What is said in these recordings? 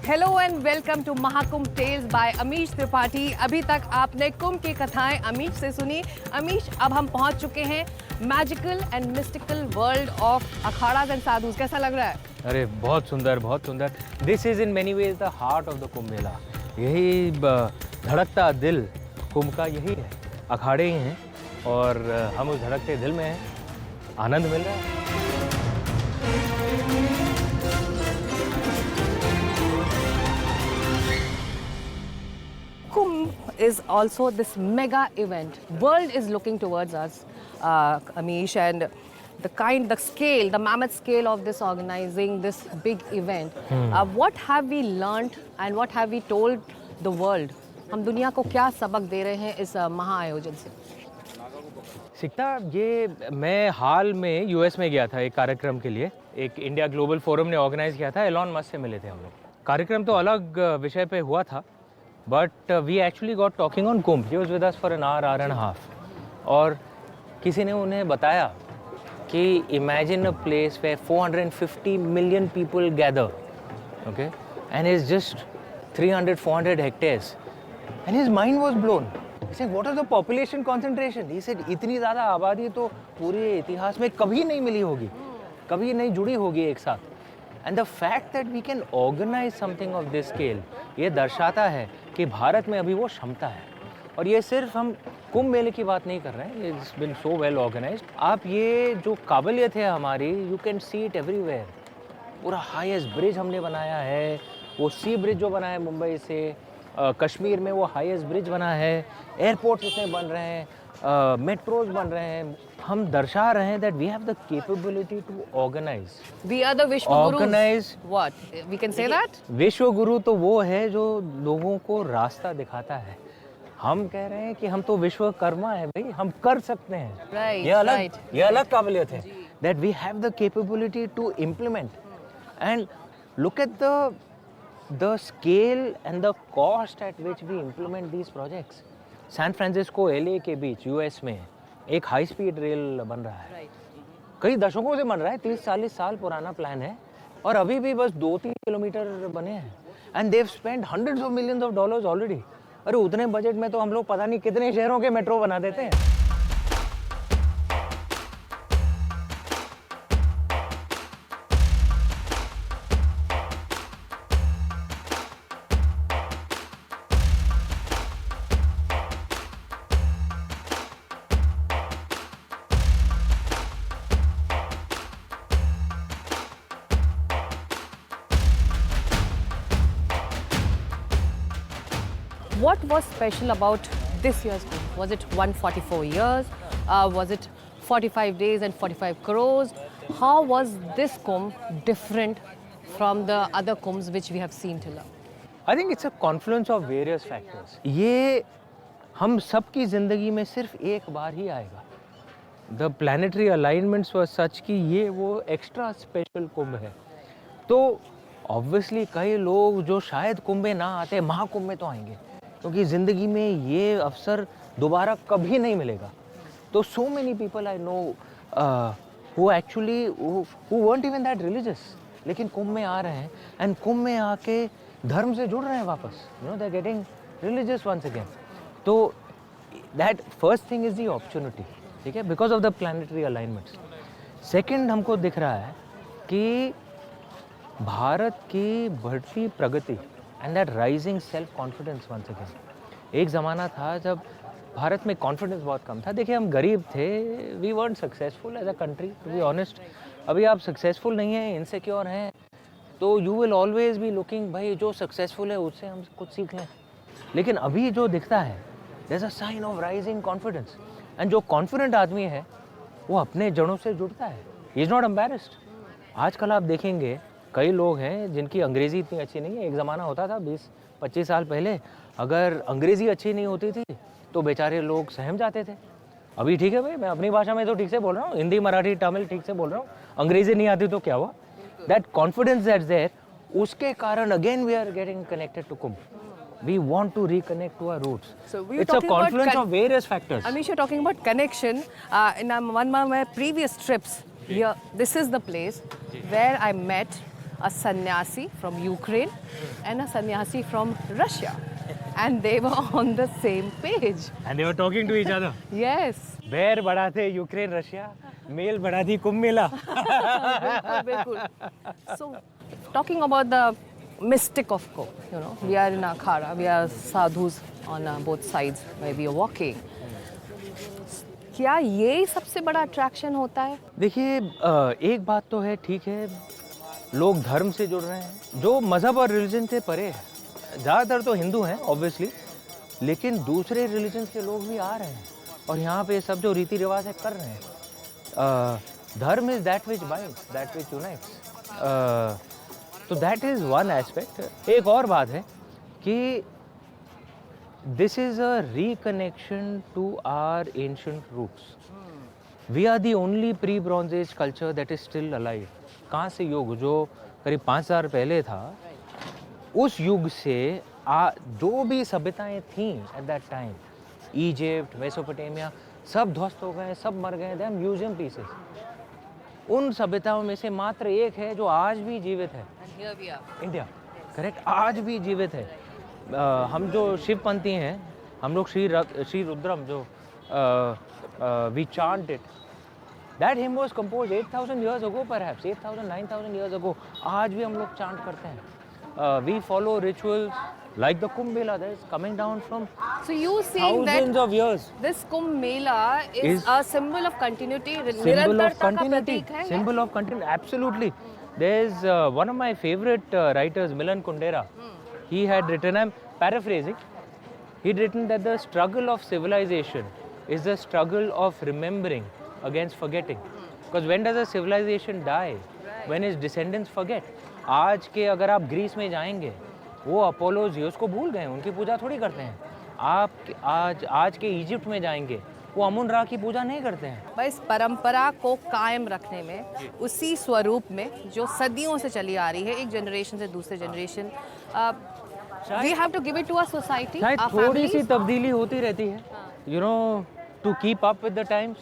Hello and welcome to Mahakumbh tales by Amish Tripathi. अभी तक आपने कुंभ की कथाएं अमीश से सुनी। अमीश, अब हम पहुंच चुके हैं magical and mystical world of akhadas and sadhus. कैसा लग रहा है? अरे बहुत सुंदर, बहुत सुंदर। This is in many ways the heart of the Kumbh Mela. यही धड़कता दिल कुंभ का यही है, अखाड़े ही हैं और हम उस धड़कते दिल में हैं। आनंद मिल रहा है। Kumbh is also this mega event. World is looking towards us, Amish, and the scale, the mammoth scale of this organizing this big event. What have we learned and what have we told the world? हम दुनिया को क्या सबक दे रहे हैं इस महा आयोजन से? सिकता, ये मैं हाल में यूएस में गया था एक कार्यक्रम के लिए। एक इंडिया ग्लोबल फोरम ने ऑर्गेनाइज किया था। एलॉन मस्क से मिले थे हम लोग। कार्यक्रम तो अलग विषय पे हुआ था, but we actually got talking on Kumbh. He was with us for an hour and half. और किसी ने उन्हें बताया कि imagine a place where 450 million people gather, okay, and is just 300-400 hectares, and his mind was blown. He said, what is the population concentration? He said, इतनी ज़्यादा आबादी तो पूरे इतिहास में कभी नहीं मिली होगी, कभी नहीं जुड़ी होगी एक साथ। And the fact that we can organize something of this scale, ये दर्शाता है कि भारत में अभी वो क्षमता है। और ये सिर्फ हम कुंभ मेले की बात नहीं कर रहे हैं, it's been so well organized। आप ये जो काबिलियत है हमारी, you can see it everywhere। पूरा हाईएस्ट ब्रिज हमने बनाया है, वो सी ब्रिज जो बना है मुंबई से, कश्मीर में वो हाईएस्ट ब्रिज बना है, एयरपोर्ट्स इतने बन रहे हैं, मेट्रोज बन रहे हैं। हम दर्शा रहे हैं that we have the capability to organise. We are the vishwa guru. Organise What? We can say that? विश्व गुरु तो वो है जो लोगों को रास्ता दिखाता है। हम कह रहे हैं कि हम तो विश्वकर्मा है भाई, हम कर सकते हैं। Right, ये अलग काबिलियत है, that we have the capability to implement. And look at the scale and the cost at which we implement these projects. San Francisco LA के बीच यूएस में एक हाई स्पीड रेल बन रहा है। कई दशकों से बन रहा है, 30-40 साल पुराना प्लान है, और अभी भी बस 2-3 किलोमीटर बने हैं। And they spend hundreds of millions of dollars already. अरे उतने बजट में तो हम लोग पता नहीं कितने शहरों के मेट्रो बना देते हैं। What was special about this year's Kumbh? Was it 144 years? Was it 45 days and 45 crores? How was this Kumbh different from the other Kumbhs which we have seen till now? I think it's a confluence of various factors. ये हम सब की ज़िंदगी में सिर्फ एक बार ही आएगा। The planetary alignments were such कि ये वो एक्स्ट्रा स्पेशल कुंभ है। तो ऑब्वियसली कई लोग जो शायद कुंभ में ना आते, महाकुंभ में तो आएंगे, क्योंकि ज़िंदगी में ये अवसर दोबारा कभी नहीं मिलेगा। तो so many people I know who actually who weren't even that religious, लेकिन कुंभ में आ रहे हैं, एंड कुंभ में आके धर्म से जुड़ रहे हैं वापस। You know, they are getting religious once again. तो that first thing is the opportunity, ठीक है, because of the planetary alignments. Second, हमको दिख रहा है कि भारत की बढ़ती प्रगति and that rising self confidence once again. एक ज़माना था जब भारत में कॉन्फिडेंस बहुत कम था। देखिए, हम गरीब थे, we weren't successful as a country, to be honest. अभी आप सक्सेसफुल नहीं हैं, इनसिक्योर हैं, तो you will always be looking, भाई जो सक्सेसफुल है उससे हम कुछ सीख लें। लेकिन अभी जो दिखता है, there is a sign of rising confidence, and जो कॉन्फिडेंट आदमी है वो अपने जड़ों से जुड़ता है। He is not embarrassed. आजकल आप देखेंगे कई लोग हैं जिनकी अंग्रेज़ी इतनी अच्छी नहीं है। एक ज़माना होता था 20-25 साल पहले, अगर अंग्रेज़ी अच्छी नहीं होती थी तो बेचारे लोग सहम जाते थे। अभी ठीक है भाई, मैं अपनी भाषा में तो ठीक से बोल रहा हूँ, हिंदी, मराठी, तमिल ठीक से बोल रहा हूँ, अंग्रेज़ी नहीं आती तो क्या हुआ। दैट कॉन्फिडेंस दैट्स देयर, उसके कारण again we are getting connected to Kumbh. We want to reconnect to our roots. So it's a confluence of various factors. Amish, you're talking about connection. In one of my previous trips, here, this is the place where I met a sannyasi from Ukraine and a sannyasi from Russia, and they were on the same page. And they were talking to each other. Yes. बैर बढ़ा थे Ukraine Russia, mail बढ़ा थी Kumbh Mela. Bilkul, bilkul. So, talking about the mystic of Kumbh, you know, we are in Akhara, we are sadhus on both sides where we are walking. क्या ये सबसे बड़ा attraction होता है? देखिए एक बात तो है, ठीक है, लोग धर्म से जुड़ रहे हैं, जो मज़हब और रिलीजन से परे है. ज़्यादातर तो हिंदू हैं ऑब्वियसली, लेकिन दूसरे रिलीजन के लोग भी आ रहे हैं और यहाँ पे सब जो रीति रिवाज है कर रहे हैं. धर्म is that which binds, that which unites. तो दैट इज़ वन एस्पेक्ट. एक और बात है कि this is a reconnection to our ancient roots. We are the only pre-Bronze Age culture that is still alive. कहाँ से युग जो करीब 5000 पहले था, उस युग से जो भी सभ्यताएं थीं at that time, Egypt, Mesopotamia, सब ध्वस्त हो गए, सब मर गए. They are museum pieces. उन सभ्यताओं में से मात्र एक है जो आज भी जीवित है. Here we are. India, correct, आज भी जीवित है. हम जो शिवपंथी हैं, हम लोग श्री रुद्रम जो we chant it, that hymn was compose 8000 years ago, perhaps 8000 9000 years ago. आज भी हम लोग चांट करते हैं. We follow rituals like the Kumbh Mela that is coming down from So you saying thousands that of years. this Kumbh Mela is a symbol of continuity, Symbol of निरंतरता का continuity. प्रतीक है? Symbol of continuity. Absolutely. There's one of my favorite writers, Milan Kundera. He had written, I'm paraphrasing, he'd written that the struggle of civilization is the struggle of remembering against forgetting. Because when does a civilization die? When its descendants forget. आज के अगर आप Greece में जाएंगे, वो Apollo Zeus को भूल गए, उनकी पूजा थोड़ी करते हैं. आप आज के इजिप्ट में जाएंगे, वो अमुन रा की पूजा नहीं करते हैं. बस परंपरा को कायम रखने में, उसी स्वरूप में जो सदियों से चली आ रही है, एक जनरेशन से दूसरे generation, we have to give it to a society. शायद थोड़ी सी तब्दीली होती रहती है, you know, to keep up with the times,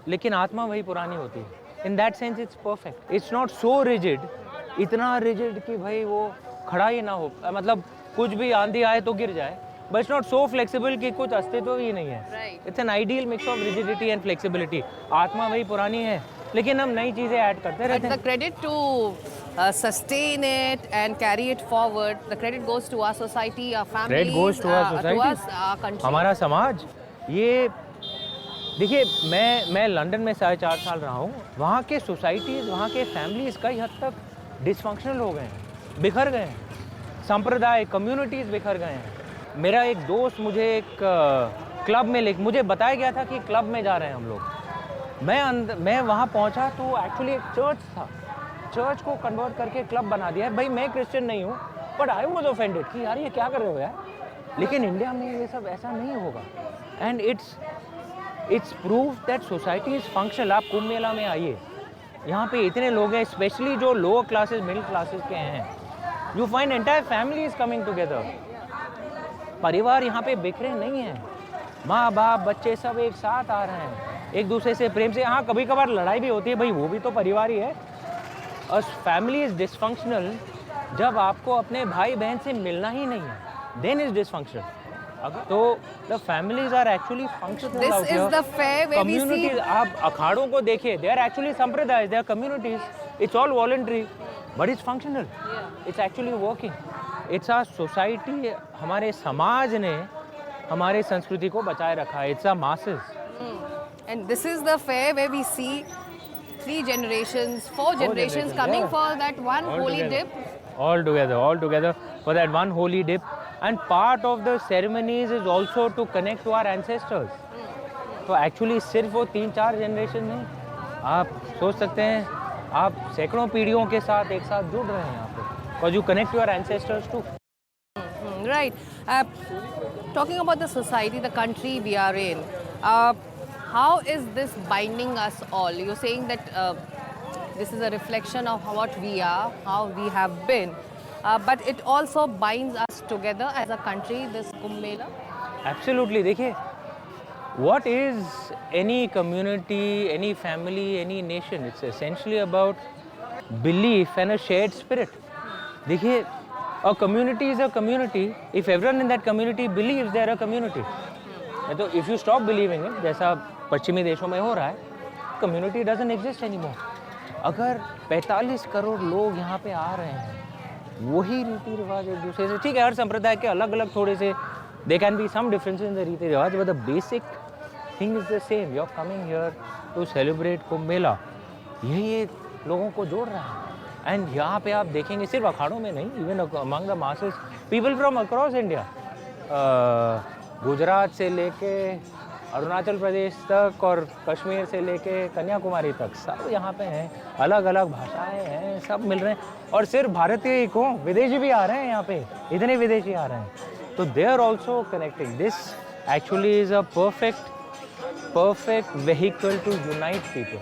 लेकिन आत्मा वही पुरानी होती है. In that sense it's perfect. It's not so rigid, इतना रिजिड कि भाई वो खड़ा ही ना हो, मतलब कुछ भी आंधी आए तो गिर जाए. But it's not so flexible कि कुछ अस्तित्व ही नहीं है. It's an ideal mix of rigidity and flexibility. आत्मा वही पुरानी है, लेकिन हम नई चीजें ऐड करते रहते हैं. The credit to sustain it and carry it forward, the credit goes to our society, our families, Credit goes to our society, to us, our country. हमारा समाज. ये देखिए, मैं लंदन में 4.5 साल रहा हूँ. वहाँ के सोसाइटीज़, वहाँ के फैमिलीज़ कई हद तक डिसफंक्शनल हो गए हैं, बिखर गए हैं. संप्रदाय, कम्युनिटीज़ बिखर गए हैं. मेरा एक दोस्त मुझे एक क्लब में मुझे बताया गया था कि क्लब में जा रहे हैं हम लोग. मैं वहाँ पहुँचा तो एक्चुअली एक चर्च था. चर्च को कन्वर्ट करके क्लब बना दिया है. भाई मैं क्रिश्चियन नहीं हूँ, बट आई वाज ऑफेंडेड कि यार ये क्या कर रहे हो यार. लेकिन इंडिया में ये सब ऐसा नहीं होगा. And it's proof that society is functional. आप कुंभ मेला में आइए, यहाँ पे इतने लोग हैं, स्पेशली जो लोअर क्लासेस, मिडिल क्लासेस के हैं. You find entire family is coming together. परिवार यहाँ पे बिखरे नहीं हैं. माँ बाप बच्चे सब एक साथ आ रहे हैं, एक दूसरे से प्रेम से. हाँ, कभी कभार लड़ाई भी होती है, भाई वो भी तो परिवार ही है. और फैमिली इज डिसफंक्शनल जब आपको अपने भाई बहन से मिलना ही नहीं है, देन इज डिसफंक्शनल. तो the families are actually functional. This is the fair where we see. Communities, आप अखाड़ों को देखिए, they are actually sampradaya, they are communities. It's all voluntary, but it's functional. It's actually working. It's our society. हमारे समाज ने हमारे संस्कृति को बचाए रखा है. It's our masses. And this is the fair where we see 3 generations, 4 generations coming for that one holy dip. All together for that one holy dip. And part of the ceremonies is also to connect to our ancestors. तो actually सिर्फ वो 3-4 generation नहीं, आप सोच सकते हैं आप सैकड़ों पीढ़ियों के साथ एक साथ जुड़ रहे हैं यहाँ पे. Because you connect to your ancestors too. Right. Talking about the society, the country we are in, how is this binding us all? You're saying that this is a reflection of what we are, how we have been, but it also binds us together as a country, this Kumbh Mela? Absolutely. देखिए, what is any community, any family, any nation? It's essentially about belief and a shared spirit. देखिए, a community is a community if everyone in that community believes they are a community. तो if you stop believing it, जैसा पश्चिमी देशों में हो रहा है, community doesn't exist anymore. अगर 45 करोड़ लोग यहाँ पे आ रहे हैं, वही रीति रिवाज एक दूसरे से, ठीक है, हर संप्रदाय के अलग अलग थोड़े से, there can be some differences in the रीति रिवाज, but the basic thing is the same. You're coming here to celebrate कुंभ मेला. यही लोगों को जोड़ रहा है. एंड यहाँ पे आप देखेंगे सिर्फ अखाड़ों में नहीं, even among the masses, people from across India, Gujarat से लेके अरुणाचल प्रदेश तक और कश्मीर से लेके कन्याकुमारी तक, सब यहाँ पे हैं. अलग अलग भाषाएं हैं, सब मिल रहे हैं. और सिर्फ भारतीय ही क्यों, विदेशी भी आ रहे हैं यहाँ पे, इतने विदेशी आ रहे हैं. तो they are also connecting. This actually is a perfect vehicle to unite people.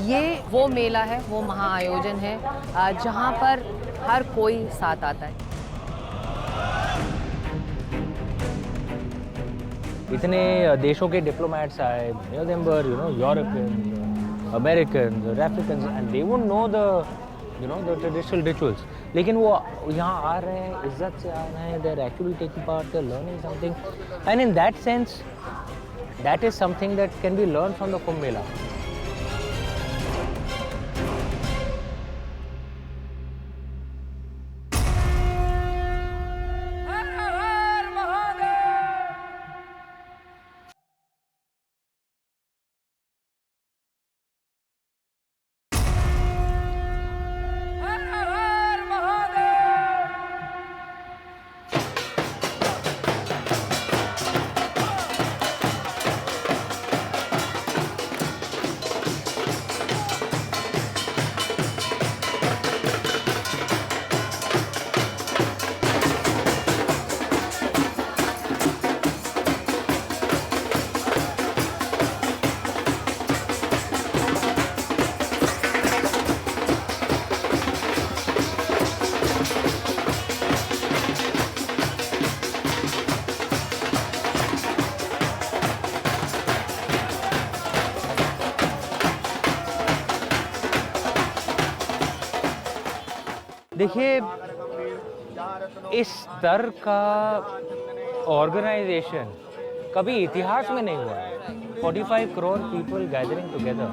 ये वो मेला है, वो महाआयोजन है जहाँ पर हर कोई साथ आता है. इतने देशों के डिप्लोमेट्स आए, European, American, African, and they would know the traditional rituals. लेकिन वो यहाँ आ रहे हैं, इज्जत से आ रहे हैं, they are actually taking part, they are learning something, and in that sense that is something that can be learn from the Kumbh Mela. देखिए, इस स्तर का ऑर्गेनाइजेशन कभी इतिहास में नहीं हुआ है. 45 करोड़ पीपल गैदरिंग टुगेदर.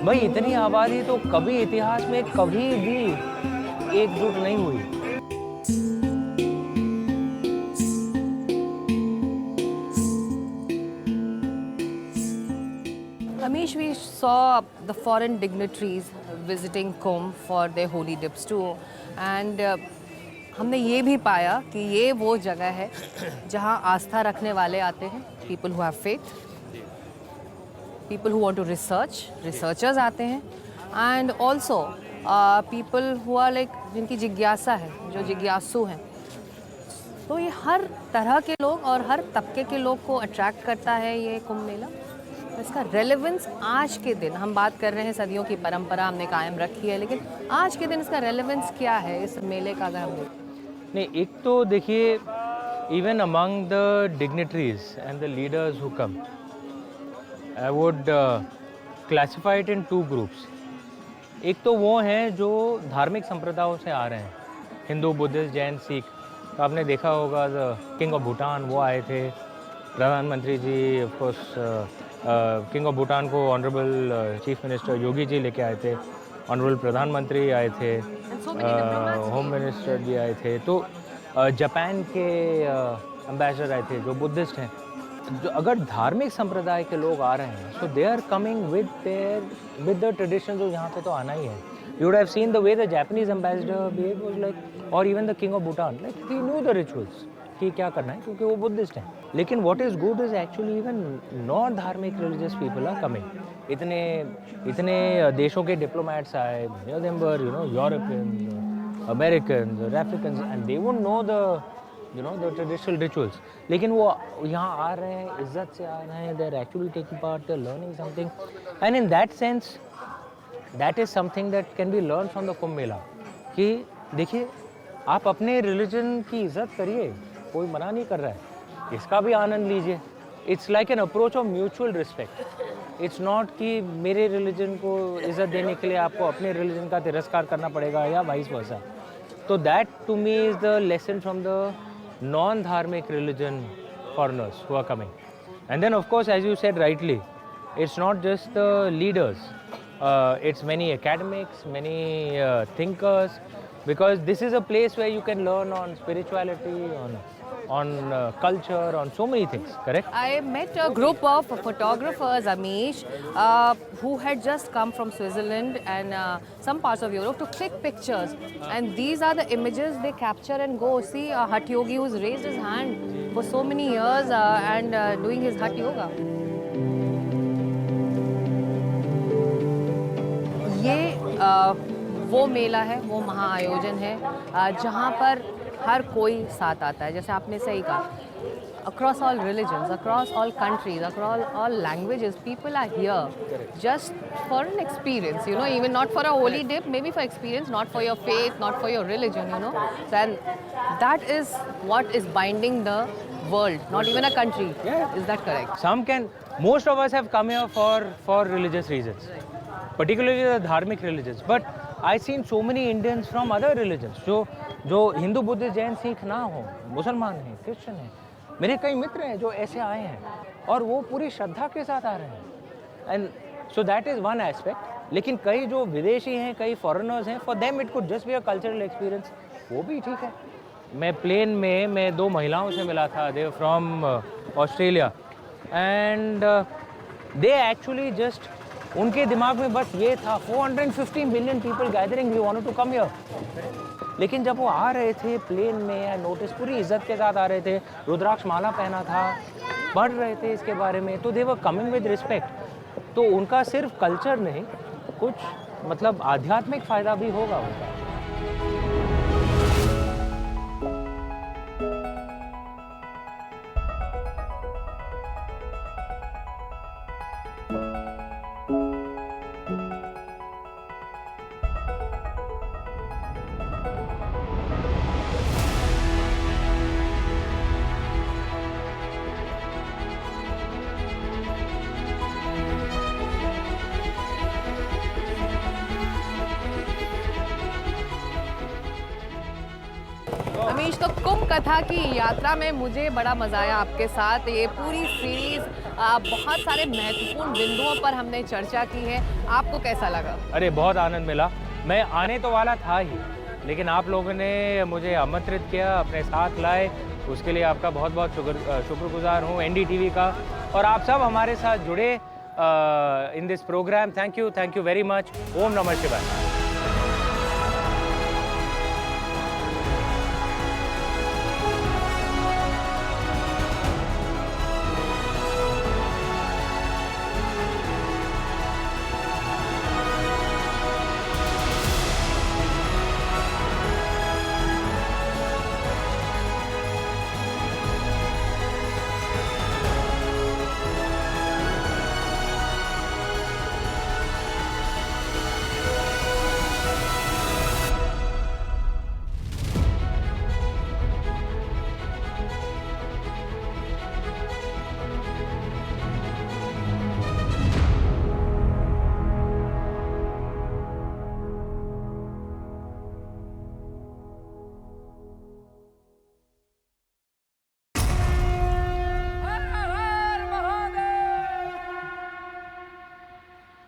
भाई, इतनी आबादी तो कभी इतिहास में कभी भी एकजुट नहीं हुई. Amish, we saw the foreign dignitaries visiting Kumbh for their holy dips too, and हमने ये भी पाया कि ये वो जगह है जहाँ आस्था रखने वाले आते हैं. People who have faith, people who want to research, researchers आते हैं, and also people who are like जिनकी जिज्ञासा है, जो जिज्ञासु हैं. तो ये हर तरह के लोग और हर तबके के लोग को अट्रैक्ट करता है ये कुंभ मेला. इसका रेलेवेंस आज के दिन, हम बात कर रहे हैं सदियों की परंपरा हमने कायम रखी है, लेकिन आज के दिन इसका रेलेवेंस क्या है इस मेले का, अगर हम देखें? नहीं, एक तो देखिए, even among the dignitaries and the leaders who come, I would classify it in 2 groups. एक तो वो हैं जो धार्मिक संप्रदायों से आ रहे हैं, हिंदू, बुद्धिस्ट, जैन, सिख. तो आपने देखा होगा द किंग ऑफ भूटान वो आए थे, प्रधानमंत्री ji, of course king of Bhutan को honourable chief minister Yogi ji लेके आए थे, ऑनरेबल प्रधानमंत्री आए थे, होम मिनिस्टर जी आए थे. तो जापान के एम्बेसडर आए थे जो बुद्धिस्ट हैं. जो अगर धार्मिक संप्रदाय के लोग आ रहे हैं, so they are coming with the tradition. जो यहाँ पे तो आना ही है. You would have seen the way the Japanese ambassador behave was like, और even the king of Bhutan, like he knew the rituals कि क्या करना है, क्योंकि वो बुद्धिस्ट हैं. लेकिन what is good is actually even non धार्मिक रिलीजियस पीपल आर कमिंग. इतने देशों के डिप्लोमेट्स आए, European, American, African, and they would know the traditional rituals. लेकिन वो यहाँ आ रहे हैं, इज्जत से आ रहे हैं, they are actually taking part, they are learning something, and in that sense that is something that can be learn from the Kumbh Mela. कि देखिए, आप अपने रिलीजन की इज्जत करिए, कोई मना नहीं कर रहा है, इसका भी आनंद लीजिए। It's like an approach of mutual respect. It's not कि मेरे रिलीजन को इज्जत देने के लिए आपको अपने रिलीजन का तिरस्कार करना पड़ेगा या वाइस वर्सा। तो that to me is the lesson from the non धार्मिक religion foreigners who are coming. And then of course, as you said rightly, it's not just the leaders, it's many academics, many thinkers, because this is a place where you can learn on spirituality, on culture, on so many things, correct? I met a group of photographers, Amish, who had just come from Switzerland and some parts of Europe to click pictures. And these are the images they capture and go. See a Hatha Yogi who's raised his hand for so many years and doing his Hatha Yoga. ये वो मेला है, वो महाआयोजन है जहाँ पर हर कोई साथ आता है। जैसे आपने सही कहा, across all religions, across all countries, across all languages, people are here just for an experience, you know, even not for a holy dip, maybe for experience, not for your faith, not for your religion, you know. So, and that is what is binding the world, not even a country. Yeah. Is that correct? Most of us have come here for religious reasons, particularly the dharmic religions. But I've seen so many Indians from other religions, जो Hindu Buddhist Jain Sikh ना हो, मुसलमान हैं, Christian हैं। मेरे कई मित्र हैं जो ऐसे आए हैं और वो पूरी श्रद्धा के साथ आ रहे हैं। And so that is one aspect. लेकिन कई जो विदेशी हैं, कई फॉरेनर्स हैं, for them it could just be a cultural experience, वो भी ठीक है। मैं प्लेन में मैं 2 महिलाओं से मिला था, they from Australia, and they actually just, उनके दिमाग में बस ये था 450 million people gathering, we wanted to come here. लेकिन जब वो आ रहे थे प्लेन में, नोटिस पूरी इज्जत के साथ आ रहे थे, रुद्राक्ष माला पहना था, पढ़ रहे थे इसके बारे में, तो दे वर कमिंग विद रिस्पेक्ट। तो उनका सिर्फ कल्चर नहीं, कुछ मतलब आध्यात्मिक फ़ायदा भी होगा उनका। अमीश, तो कुंभ कथा की यात्रा में मुझे बड़ा मज़ा आया आपके साथ। ये पूरी सीरीज़ बहुत सारे महत्वपूर्ण बिंदुओं पर हमने चर्चा की है। आपको कैसा लगा? अरे बहुत आनंद मिला। मैं आने तो वाला था ही, लेकिन आप लोगों ने मुझे आमंत्रित किया, अपने साथ लाए, उसके लिए आपका बहुत बहुत शुक्रगुजार हूँ, NDTV का। और आप सब हमारे साथ जुड़े in this programme. Thank you very much. ओम नमः शिवाय।